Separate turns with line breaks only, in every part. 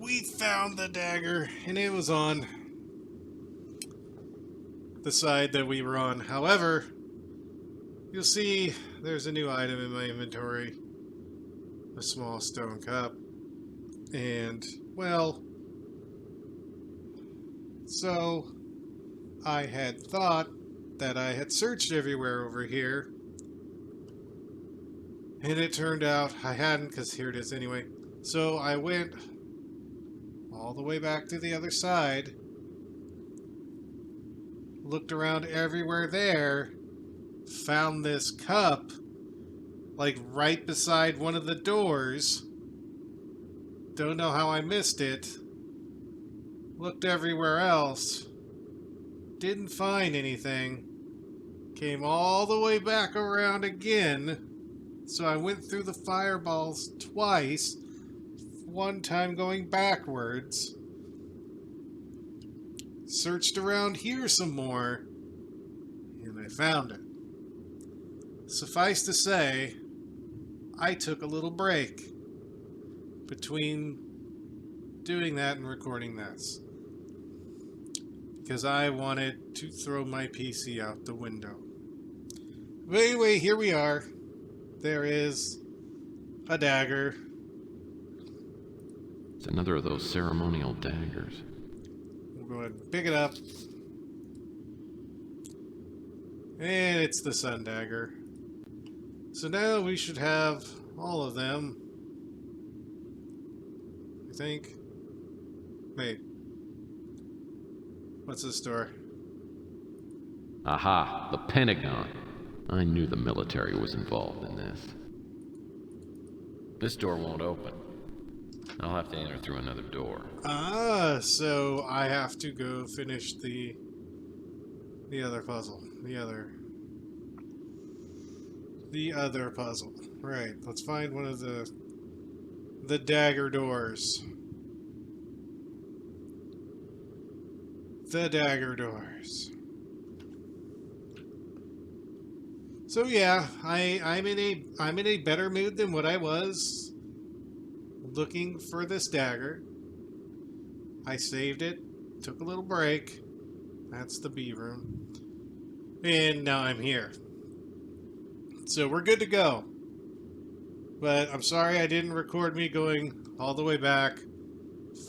we found the dagger, and it was on the side that we were on. However, you'll see there's a new item in my inventory. A small stone cup. And, well, so I had thought that I had searched everywhere over here. And it turned out I hadn't, because here it is anyway. So I went all the way back to the other side, looked around everywhere there, found this cup, like right beside one of the doors. Don't know how I missed it. Looked everywhere else. Didn't find anything. Came all the way back around again. So I went through the fireballs twice. One time going backwards. Searched around here some more. And I found it. Suffice to say, I took a little break between doing that and recording this. Because I wanted to throw my PC out the window. But anyway, here we are. There is a dagger.
It's another of those ceremonial daggers.
We'll go ahead and pick it up. And it's the sun dagger. So now we should have all of them. I think. Wait. What's this door?
Aha, the Pentagon. I knew the military was involved in this. This door won't open. I'll have to enter through another door.
Ah, so I have to go finish the other puzzle. The other puzzle. Right, let's find one of the dagger doors. The dagger doors. So yeah, I'm in a better mood than what I was looking for this dagger. I saved it, took a little break. That's the B room. And now I'm here. So we're good to go. But I'm sorry I didn't record me going all the way back,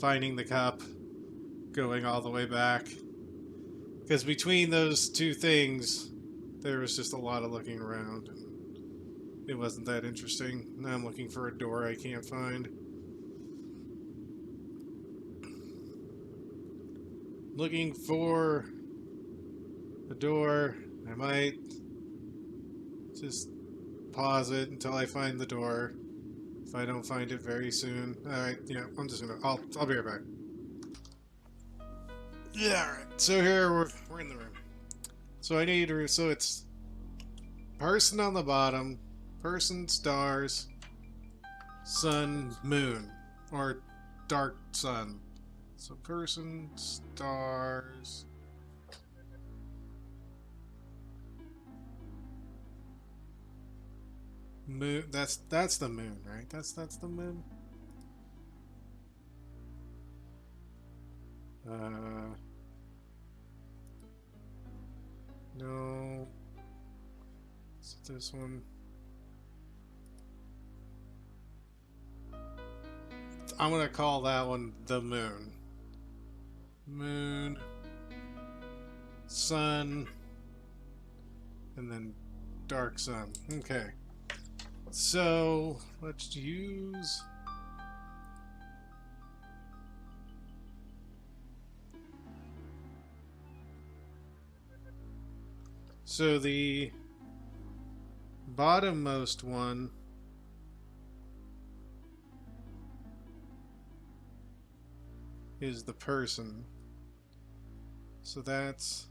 finding the cup, going all the way back. Because between those two things, there was just a lot of looking around. It wasn't that interesting. Now I'm looking for a door I can't find. Looking for a door. I might just pause it until I find the door. If I don't find it very soon. Alright, yeah, I'm just gonna... I'll be right back. Yeah, alright. So here we're in the room. So I need... So it's... person on the bottom. Person, stars. Sun, moon. Or dark sun. So person, stars... moon. That's the moon, right? That's the moon. No. Is it this one? I'm gonna call that one the moon. Moon. Sun. And then dark sun. Okay. So, let's use... So the bottommost one is the person. So that's...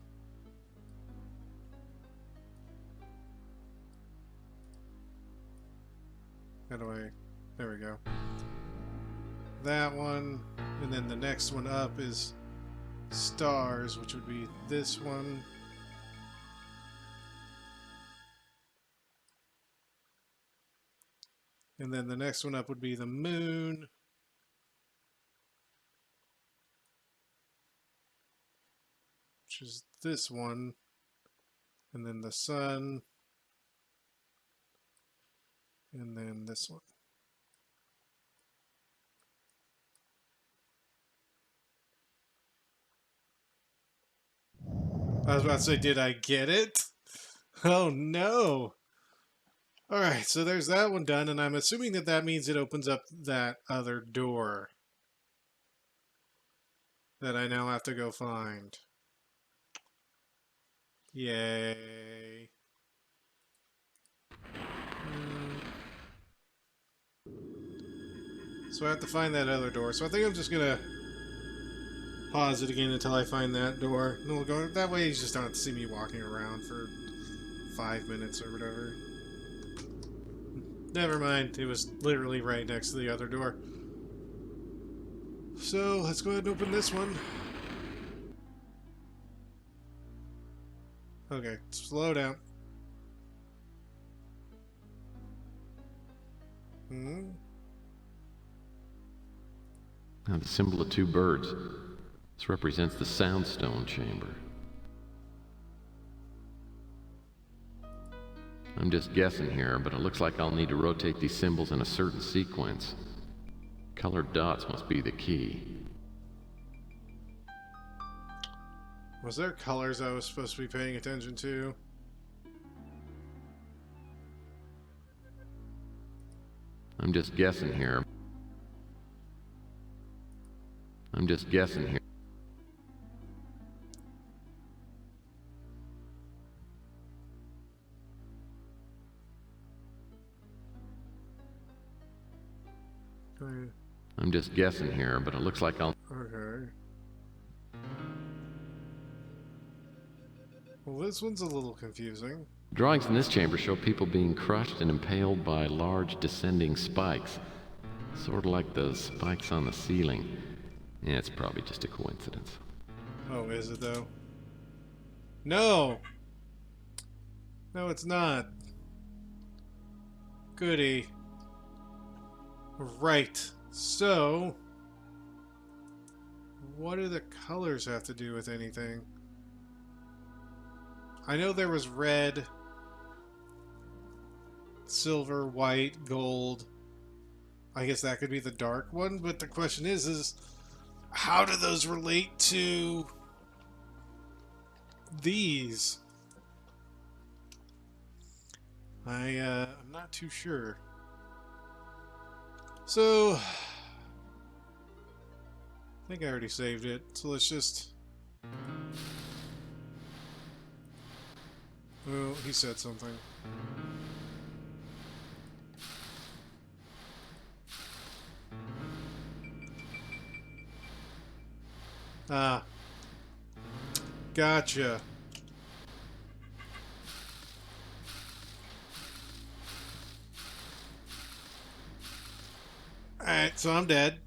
How do I... There we go. That one, and then the next one up is stars, which would be this one. And then the next one up would be the moon. which is this one, and then the sun, and then this one. I was about to say, did I get it? Oh no! Alright, so there's that one done, and I'm assuming that that means it opens up that other door that I now have to go find. Yay. So I have to find that other door. So I think I'm just gonna pause it again until I find that door. And we'll go that way. You just don't have to see me walking around for 5 minutes or whatever. Never mind. It was literally right next to the other door. So let's go ahead and open this one. Okay, slow down.
Now, the symbol of two birds. This represents the soundstone chamber. I'm just guessing here, but it looks like I'll need to rotate these symbols in a certain sequence. Colored dots must be the key.
Was there colors I was supposed to be paying attention to?
I'm just guessing here. I'm just guessing here.
Okay.
I'm just guessing here, but it looks like I'll...
Okay. Well, this one's a little confusing.
Drawings in this chamber show people being crushed and impaled by large descending spikes. Sort of like those spikes on the ceiling. Yeah, it's probably just a coincidence.
Oh, is it though? No! No, it's not. Goody. Right. So, what do the colors have to do with anything? I know there was red, silver, white, gold. I guess that could be the dark one, but the question is how do those relate to these? I'm not too sure. So, I think I already saved it, so let's just... Oh, he said something. Ah. Gotcha. Alright, so I'm dead.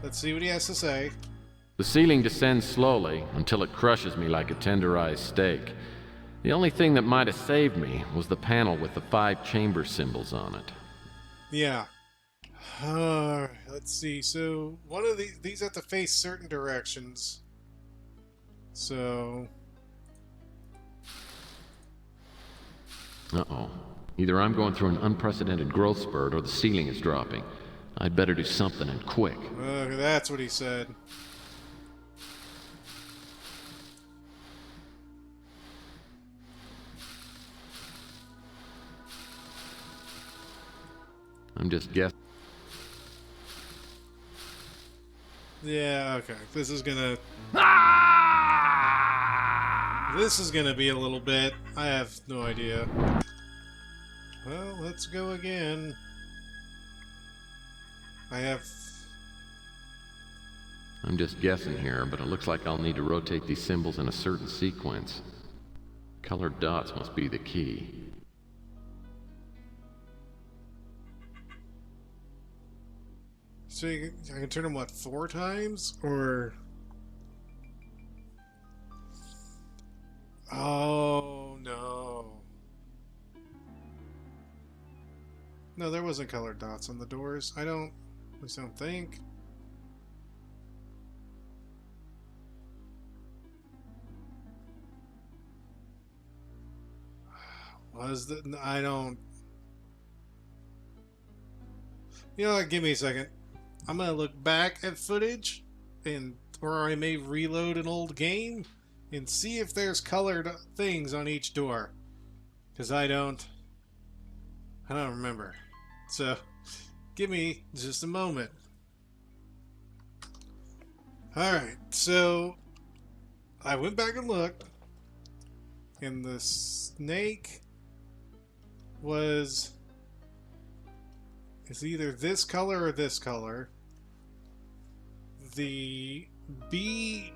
Let's see what he has to say.
The ceiling descends slowly until it crushes me like a tenderized steak. The only thing that might have saved me was the panel with the 5 chamber symbols on it.
Yeah. Let's see. So one of these have to face certain directions. So
Uh-oh. Either I'm going through an unprecedented growth spurt or the ceiling is dropping. I'd better do something and quick.
that's what he said.
I'm just guessing.
Yeah, okay. This is gonna be a little bit. I have no idea. Well, let's go again.
I'm just guessing here, but it looks like I'll need to rotate these symbols in a certain sequence. Colored dots must be the key.
So I can turn them, what, 4 times? Or... Oh, no. No, there wasn't colored dots on the doors. At least I don't think. Was the... I don't... You know what? Give me a second. I'm going to look back at footage, and or I may reload an old game and see if there's colored things on each door. Because I don't remember. So, give me just a moment. Alright, so I went back and looked, and the snake is either this color or this color. The bee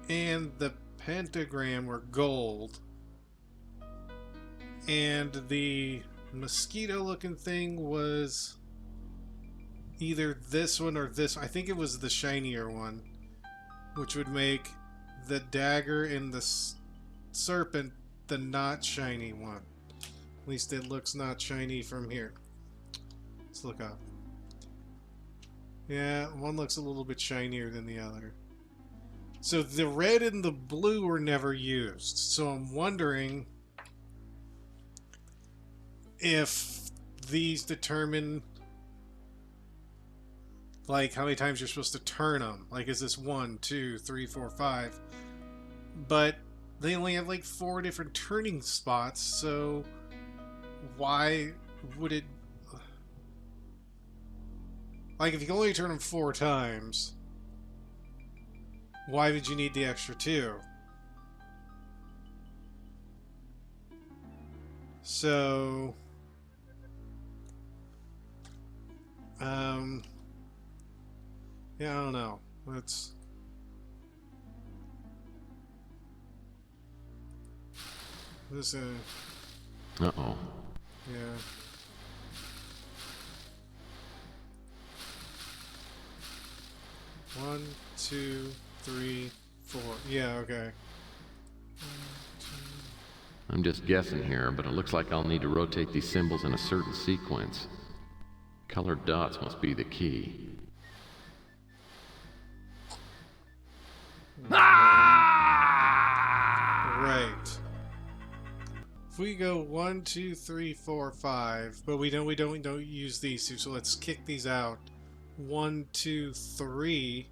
and the pentagram were gold, and the mosquito looking thing was either this one or this. I think it was the shinier one, which would make the dagger and the serpent the not shiny one. At least it looks not shiny from here. Let's look up. Yeah, one looks a little bit shinier than the other. So the red and the blue were never used. So I'm wondering if these determine like how many times you're supposed to turn them. Like, is this 1, 2, 3, 4, 5? But they only have like 4 different turning spots, so why would it... Like, if you can only turn them 4 times, why would you need the extra 2? So... yeah, I don't know. Let's... This,
Uh-oh.
yeah. One, 2, 3, 4. Yeah, okay.
I'm just guessing here, but it looks like I'll need to rotate these symbols in a certain sequence. Colored dots must be the key.
Right. If we go 1, 2, 3, 4, 5, but we don't use these two, so let's kick these out. 1, 2, 3.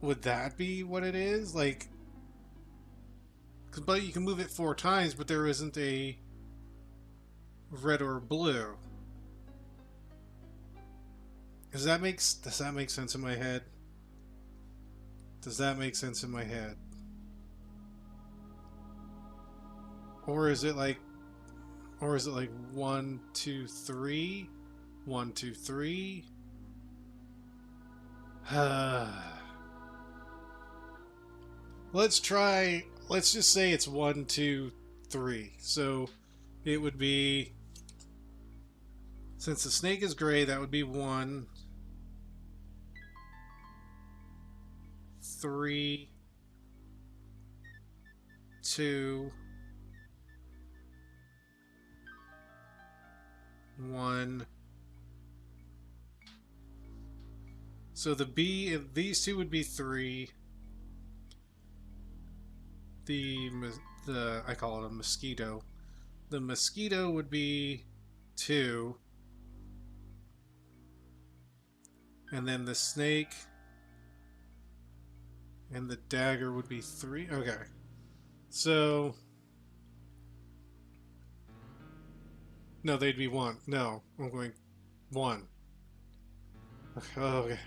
Would that be what it is? Like, but you can move it 4 times, but there isn't a red or blue. Does that make sense in my head? Does that make sense in my head? Or is it like 1, 2, 3? 1, 2, 3? Let's just say it's 1, 2, 3. So it would be, since the snake is gray, that would be 1, 3, 2, 1. So the B, these two would be 3. I call it a mosquito. The mosquito would be 2. And then the snake and the dagger would be 3. Okay. So... No, they'd be 1. No, I'm going 1. Okay.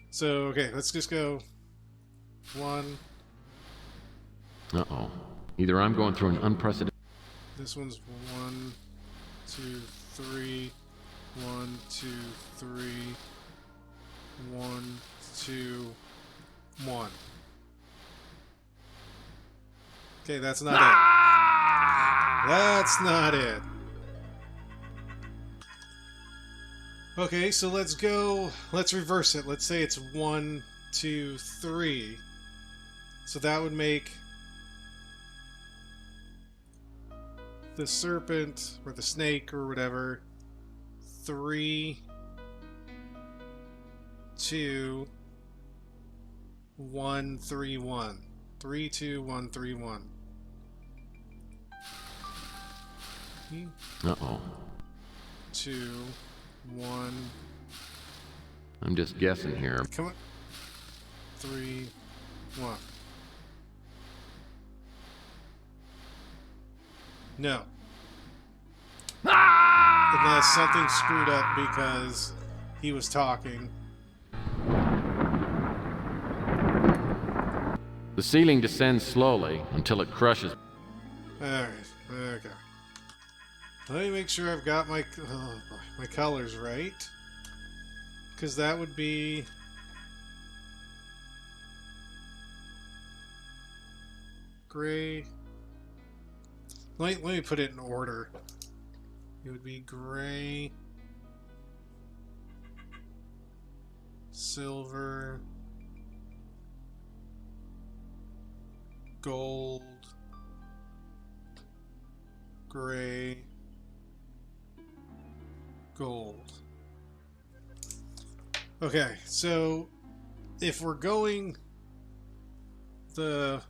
So, okay, let's just go 1.
Uh-oh. Either I'm going through an unprecedented...
This one's 1, 2, 3. 1, 2, 3. 1, 2, 1. Okay, that's not it. That's not it. Okay, so let's reverse it. Let's say it's 1, 2, 3. So that would make the serpent, or the snake, or whatever, 3, 2, 1, 3, 1. 3, 2, 1, 3, 1.
Uh-oh.
2, 1.
I'm just guessing here.
Come on. 3, 1. No. Unless something screwed up because he was talking.
The ceiling descends slowly until it crushes.
Alright, okay. Let me make sure I've got my colors right. Because that would be... gray. Let me put it in order. It would be gray, silver, gold, gray, gold. Okay, so if we're going the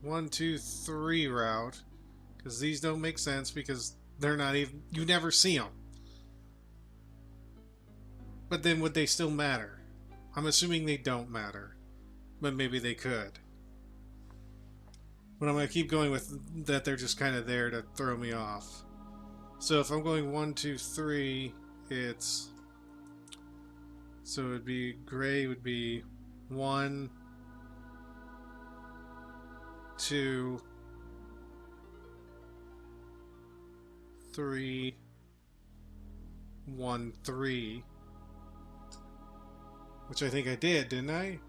1, 2, 3 route, because these don't make sense because they're not even, you never see them. But then would they still matter? I'm assuming they don't matter, but maybe they could. But I'm going to keep going with that they're just kind of there to throw me off. So if I'm going 1, 2, 3, it's... So it would be gray would be 1, 2, 3, 1, 3. Which I think I did, didn't I?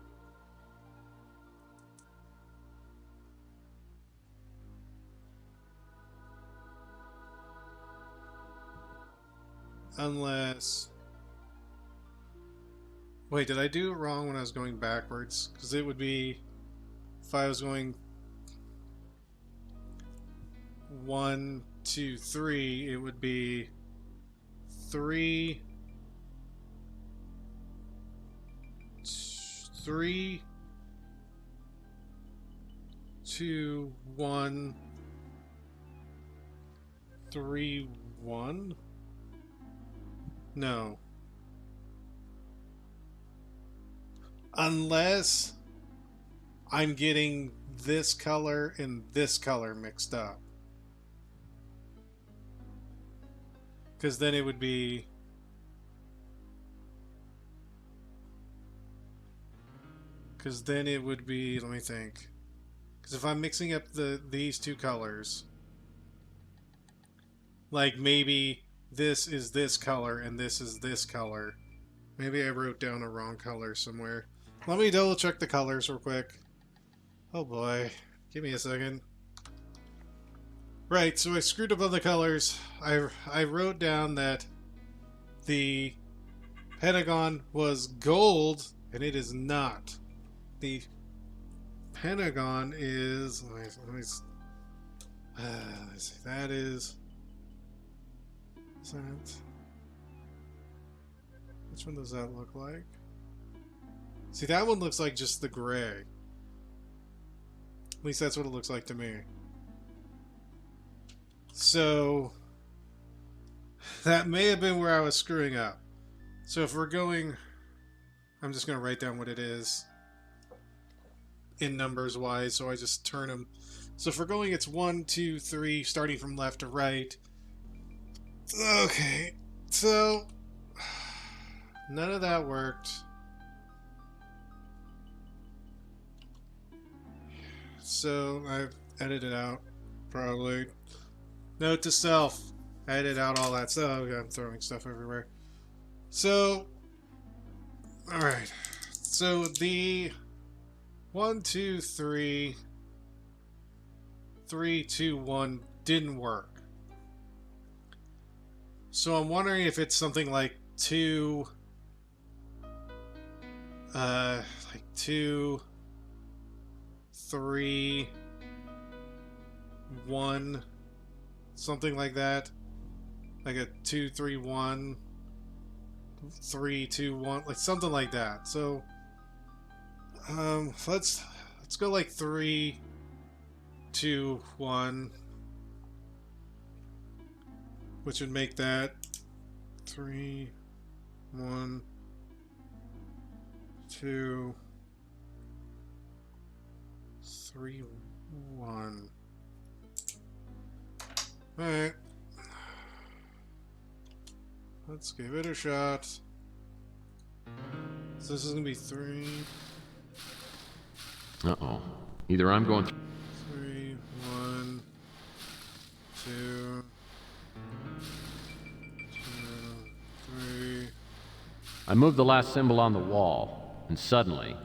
Unless... Wait, did I do it wrong when I was going backwards? Because it would be... If I was going... 1, 2, 3, it would be 3, 3, 2, 1, 3, 1? No. Unless I'm getting this color and this color mixed up. Because then it would be... Because then it would be... Let me think. Because if I'm mixing up these two colors... Like maybe this is this color and this is this color. Maybe I wrote down a wrong color somewhere. Let me double check the colors real quick. Oh boy. Give me a second. Right, so I screwed up on the colors. I wrote down that the Pentagon was gold, and it is not. The Pentagon is... Let me see. That is... Which one does that look like? See, that one looks like just the gray. At least that's what it looks like to me. So, that may have been where I was screwing up. So if we're going... I'm just going to write down what it is in numbers wise, so I just turn them. So if we're going, it's 1, 2, 3, starting from left to right. Okay, so none of that worked. So I've edited out, probably. Note to self, edit out all that stuff. Oh, I'm throwing stuff everywhere. So, alright. So the 1, 2, 3, 3, 2, 1 didn't work. So I'm wondering if it's something like 2, 3, 1, something like that. Like a 2, 3, 1, 3, 2, 1, like something like that. So let's Let's go like 3, 2, 1. Which would make that 3, 1, 2, 3, 1. Alright. Let's give it a shot. So this is gonna be 3.
Uh-oh. Either I'm going
3, 1, 2, 3.
I move the last symbol on the wall, and suddenly,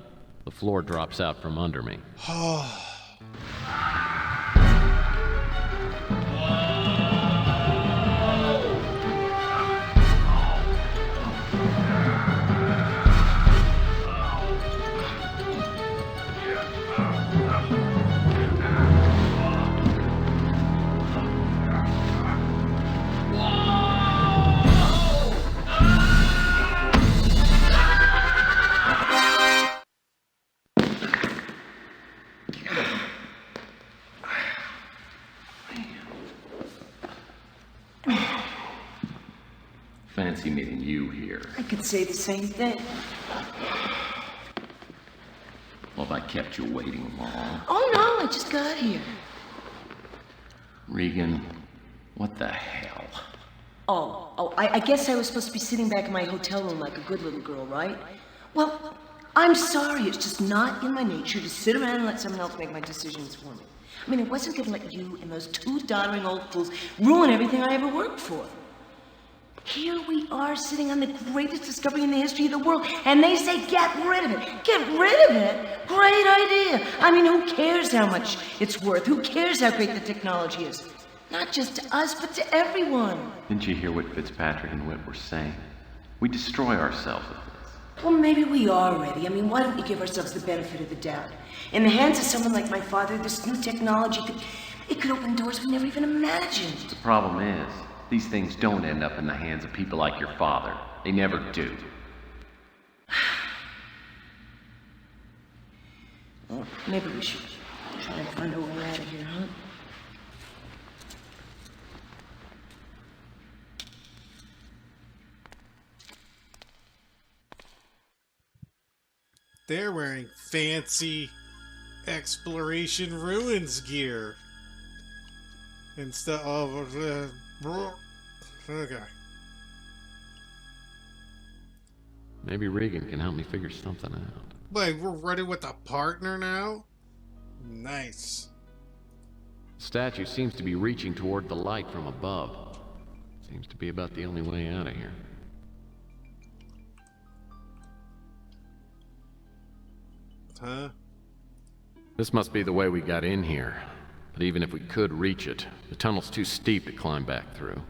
the floor drops out from under me. Fancy meeting you here.
I could say the same thing.
Well, have I kept you waiting long?
Oh no, I just got here.
Regan, what the hell?
I guess I was supposed to be sitting back in my hotel room like a good little girl, right? Well, I'm sorry, it's just not in my nature to sit around and let someone else make my decisions for me. I mean, I wasn't gonna let you and those two doddering old fools ruin everything I ever worked for. Here we are sitting on the greatest discovery in the history of the world, and they say get rid of it. Get rid of it? Great idea. I mean, who cares how much it's worth? Who cares how great the technology is? Not just to us, but to everyone.
Didn't you hear what Fitzpatrick and Whit were saying? We destroy ourselves with this.
Well, maybe we are ready. I mean, why don't we give ourselves the benefit of the doubt? In the hands of someone like my father, this new technology could open doors we never even imagined.
The problem is, these things don't end up in the hands of people like your father. They never do.
Well, maybe we should try and find a way out of here, huh?
They're wearing fancy exploration ruins gear. Instead of okay.
Maybe Reagan can help me figure something out.
Wait, we're ready with a partner now? Nice.
The statue seems to be reaching toward the light from above. Seems to be about the only way out of here.
Huh?
This must be the way we got in here. But even if we could reach it, the tunnel's too steep to climb back through.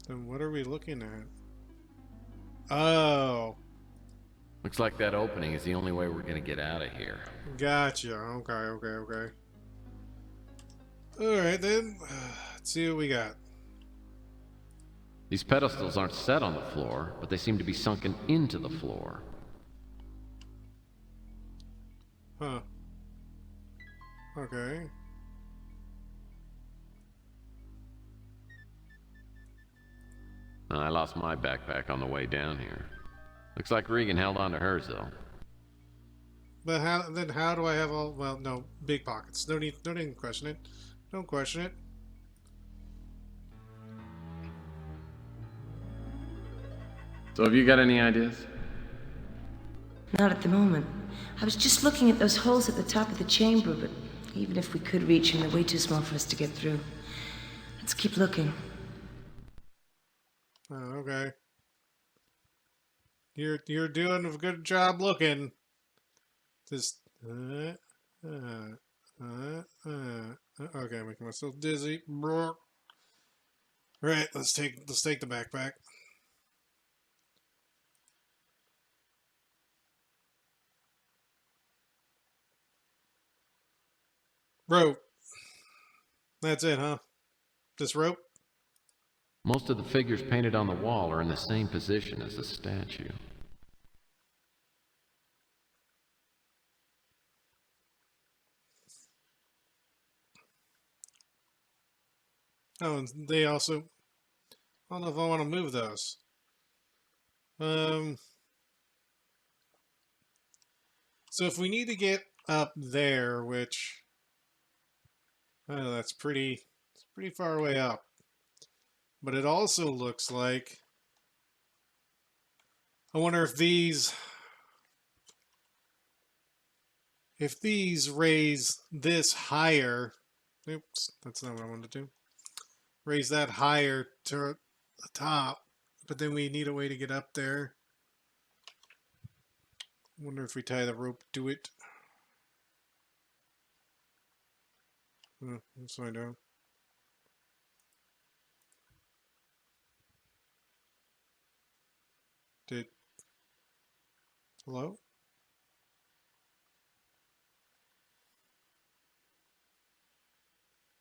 Then what are we looking at? Oh.
Looks like that opening is the only way we're gonna get out of here.
Gotcha. Okay. Alright then. Let's see what we got.
These pedestals aren't set on the floor, but they seem to be sunken into the floor.
Huh. Okay.
I lost my backpack on the way down here. Looks like Regan held on to hers, though.
But how do I have all, well, no, big pockets. Don't even question it. Don't question it.
So have you got any ideas?
Not at the moment. I was just looking at those holes at the top of the chamber, but even if we could reach them, they're way too small for us to get through. Let's keep looking.
Oh, okay. You're doing a good job looking. Just okay, making myself dizzy. Right, let's take the backpack. Rope. That's it, huh? This rope?
Most of the figures painted on the wall are in the same position as the statue.
Oh, and they also... I don't know if I want to move those. So if we need to get up there, which... Oh, that's pretty... It's pretty far away up. But it also looks like... I wonder if these... If these raise this higher... Oops, that's not what I wanted to do. Raise that higher to the top. But then we need a way to get up there. I wonder if we tie the rope to it. Let's find out. Hello?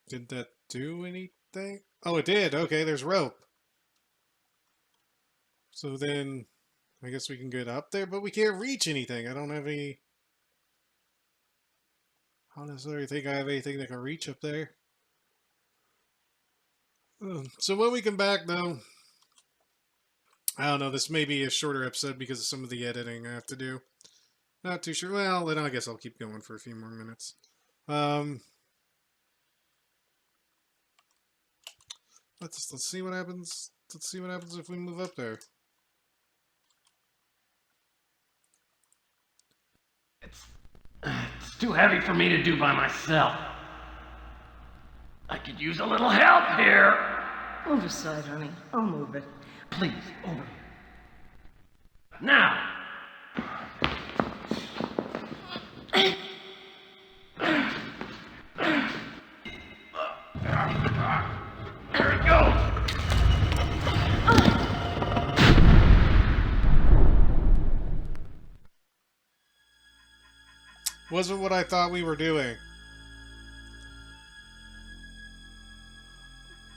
Did that do anything? Oh, it did. Okay, there's rope. So then, I guess we can get up there, but we can't reach anything. I don't have any... I don't necessarily think I have anything that can reach up there. So when we come back, though, I don't know, this may be a shorter episode because of some of the editing I have to do. Not too sure. Well, then I guess I'll keep going for a few more minutes. Let's see what happens. Let's see what happens if we move up there.
It's too heavy for me to do by myself. I could use a little help here.
Move aside, honey. I'll move it.
Please, over here. Now. There it goes.
Wasn't what I thought we were doing.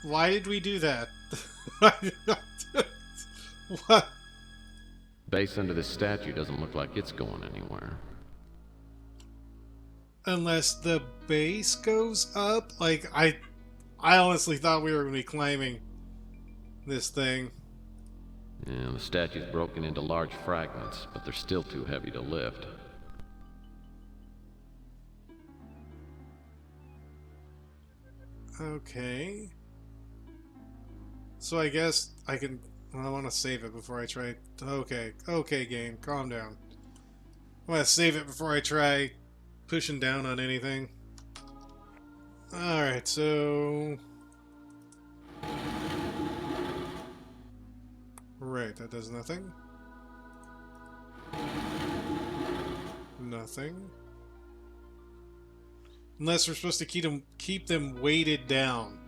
Why did we do that? What?
Base under this statue doesn't look like it's going anywhere.
Unless the base goes up? Like, I honestly thought we were going to be climbing this thing.
Yeah, the statue's broken into large fragments, but they're still too heavy to lift.
Okay. So I guess I can... I want to save it before I try... Okay. Okay, game. Calm down. I want to save it before I try pushing down on anything. Alright, so... Right, that does nothing. Nothing. Unless we're supposed to keep them weighted down.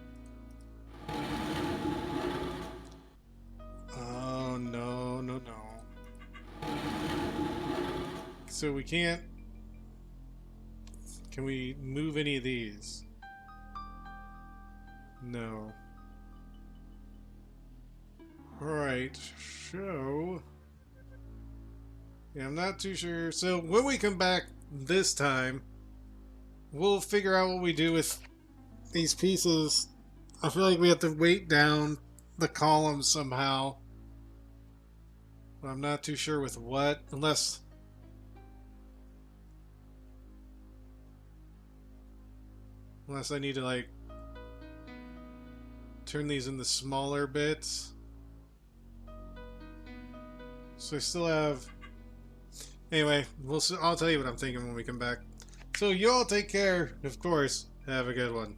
Oh, no, no, no. So we can't... Can we move any of these? No. Alright, so... Yeah, I'm not too sure. So when we come back this time, we'll figure out what we do with these pieces. I feel like we have to weight down the columns somehow. But I'm not too sure with what, unless... Unless I need to, like, turn these into smaller bits. So I still have... Anyway, I'll tell you what I'm thinking when we come back. So you all take care. Of course, have a good one.